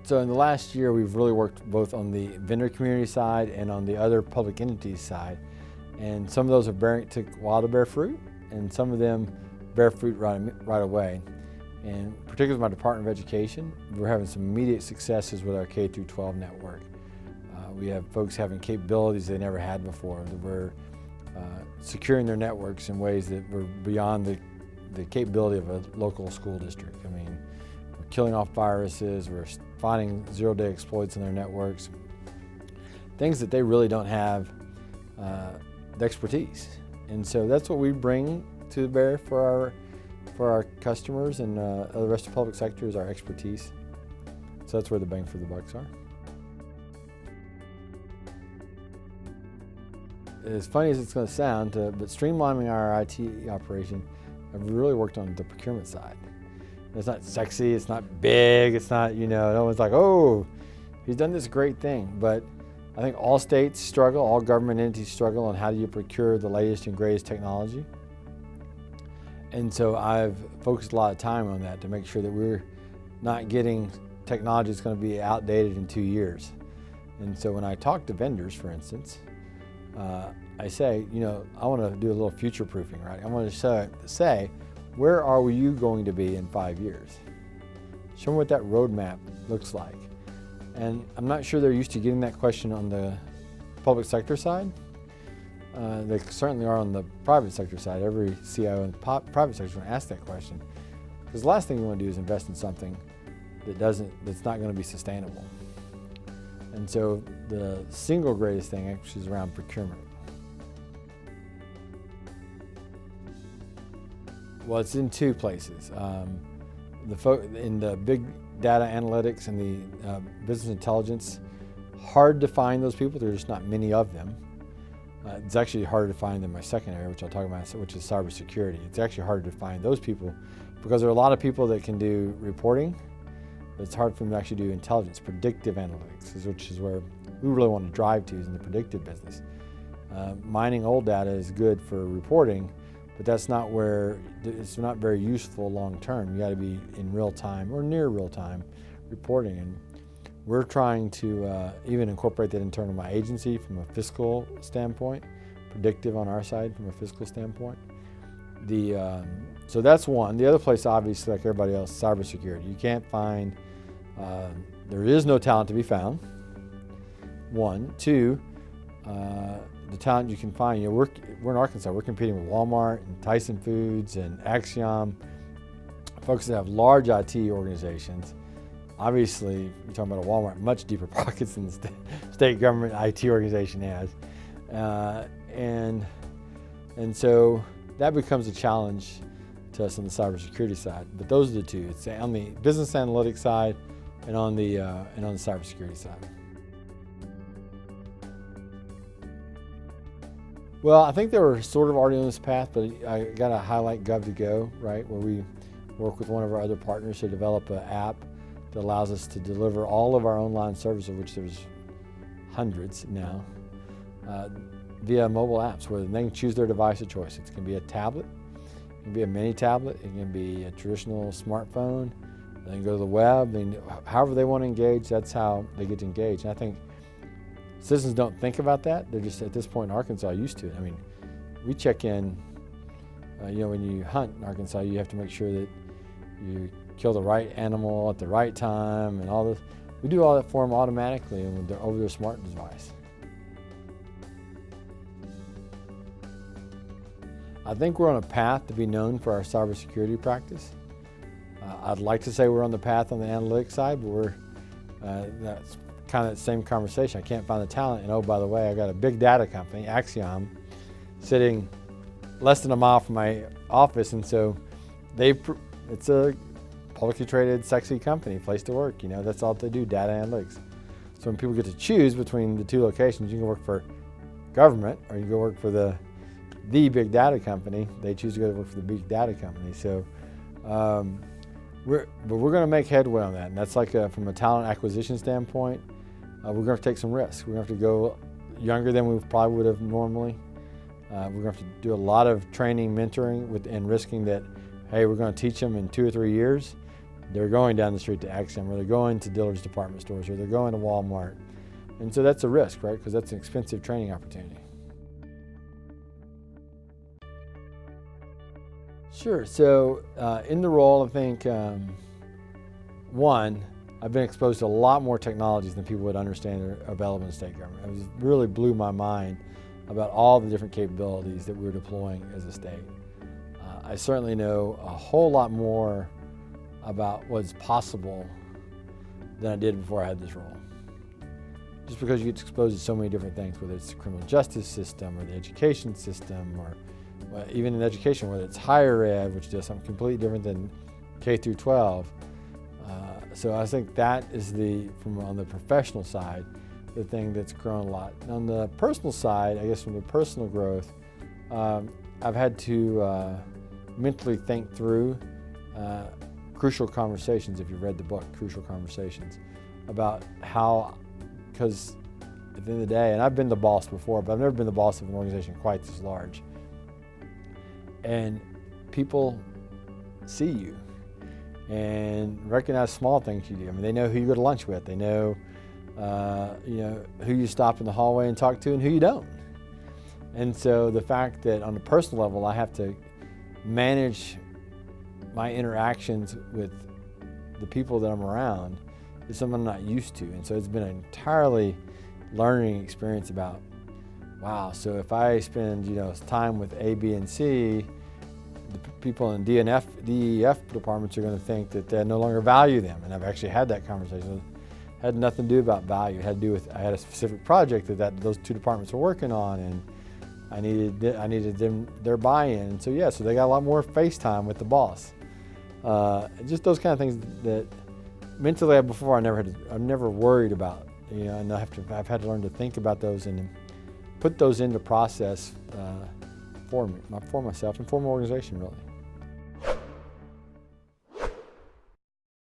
So in the last year, we've really worked both on the vendor community side and on the other public entities side. And some of those took a while to bear fruit, and some of them bear fruit right away. And particularly with my Department of Education, we're having some immediate successes with our K-12 network. We have folks having capabilities they never had before. We're securing their networks in ways that were beyond the capability of a local school district. I mean, we're killing off viruses, we're finding zero-day exploits in their networks, things that they really don't have the expertise. And so that's what we bring to bear for our customers and the rest of the public sector is our expertise. So that's where the bang for the bucks are. As funny as it's going to sound, but streamlining our IT operation, I've really worked on the procurement side. It's not sexy, it's not big, it's not, no one's like, oh, he's done this great thing. But I think all states struggle, all government entities struggle on how do you procure the latest and greatest technology. And so I've focused a lot of time on that to make sure that we're not getting technology that's going to be outdated in 2 years. And so when I talk to vendors, for instance, I say, I want to do a little future proofing, right? I want to say, where are you going to be in 5 years? Show them what that roadmap looks like. And I'm not sure they're used to getting that question on the public sector side. They certainly are on the private sector side. Every CIO in the private sector is going to ask that question. Because the last thing you want to do is invest in something that's not going to be sustainable. And so the single greatest thing actually is around procurement. Well, it's in two places. In the big data analytics and the business intelligence, hard to find those people. There are just not many of them. It's actually harder to find than my second area, which I'll talk about, which is cybersecurity. It's actually harder to find those people because there are a lot of people that can do reporting, but it's hard for them to actually do intelligence, predictive analytics, which is where we really want to drive to, is in the predictive business. Mining old data is good for reporting, but that's not where, it's not very useful long term. You got to be in real time or near real time reporting. And we're trying to even incorporate that into my agency from a fiscal standpoint, predictive on our side from a fiscal standpoint. So that's one. The other place, obviously, like everybody else, cybersecurity. You can't find, there is no talent to be found, one. Two, the talent you can find, we're in Arkansas, we're competing with Walmart and Tyson Foods and Axiom, folks that have large IT organizations. Obviously, you're talking about a Walmart, much deeper pockets than the state government IT organization has. And so that becomes a challenge to us on the cybersecurity side. But those are the two. It's on the business analytics side and on the cybersecurity side. Well, I think they were sort of already on this path, but I got to highlight Gov2Go, right, where we work with one of our other partners to develop an app that allows us to deliver all of our online services, of which there's hundreds now, via mobile apps where they can choose their device of choice. It can be a tablet, it can be a mini tablet, it can be a traditional smartphone, they can go to the web, and however they want to engage, that's how they get to engage. And I think citizens don't think about that. They're just, at this point in Arkansas, used to it. I mean, we check in, when you hunt in Arkansas, you have to make sure that you kill the right animal at the right time and all this. We do all that for them automatically and over their smart device. I think we're on a path to be known for our cybersecurity practice. I'd like to say we're on the path on the analytics side, but that's kind of the same conversation. I can't find the talent, and oh, by the way, I got a big data company, Axiom, sitting less than a mile from my office, and so it's a publicly traded, sexy company, place to work. That's all they do, data analytics. So when people get to choose between the two locations, you can work for government or you can go work for the big data company. They choose to go work for the big data company. So, we're going to make headway on that, and that's like from a talent acquisition standpoint. We're going to take some risks. We're going to have to go younger than we probably would have normally. We're going to have to do a lot of training, mentoring, and risking that, hey, we're going to teach them in 2 or 3 years. they're going down the street to Axiom, or they're going to Dillard's department stores, or they're going to Walmart. And so that's a risk, right? Because that's an expensive training opportunity. Sure. So in the role, I think, one, I've been exposed to a lot more technologies than people would understand are available in state government. It really blew my mind about all the different capabilities that we're deploying as a state. I certainly know a whole lot more about what's possible than I did before I had this role. Just because you get exposed to so many different things, whether it's the criminal justice system or the education system, or even in education, whether it's higher ed, which does something completely different than K through 12. So I think that is on the professional side, the thing that's grown a lot. On the personal side, I guess from the personal growth, I've had to mentally think through crucial conversations, if you've read the book, Crucial Conversations, about how, because at the end of the day, and I've been the boss before, but I've never been the boss of an organization quite this large. And people see you and recognize small things you do. I mean, they know who you go to lunch with. They know, who you stop in the hallway and talk to and who you don't. And so the fact that on a personal level, I have to manage my interactions with the people that I'm around is something I'm not used to. And so it's been an entirely learning experience about, wow, so if I spend, time with A, B, and C, the people in DEF departments are going to think that they no longer value them. And I've actually had that conversation. It had nothing to do about value. It had to do with, I had a specific project that those two departments were working on, and I needed their buy-in. And so so they got a lot more face time with the boss. Just those kind of things that mentally before I've never worried about. And I've had to learn to think about those and put those into process for myself and for my organization, really.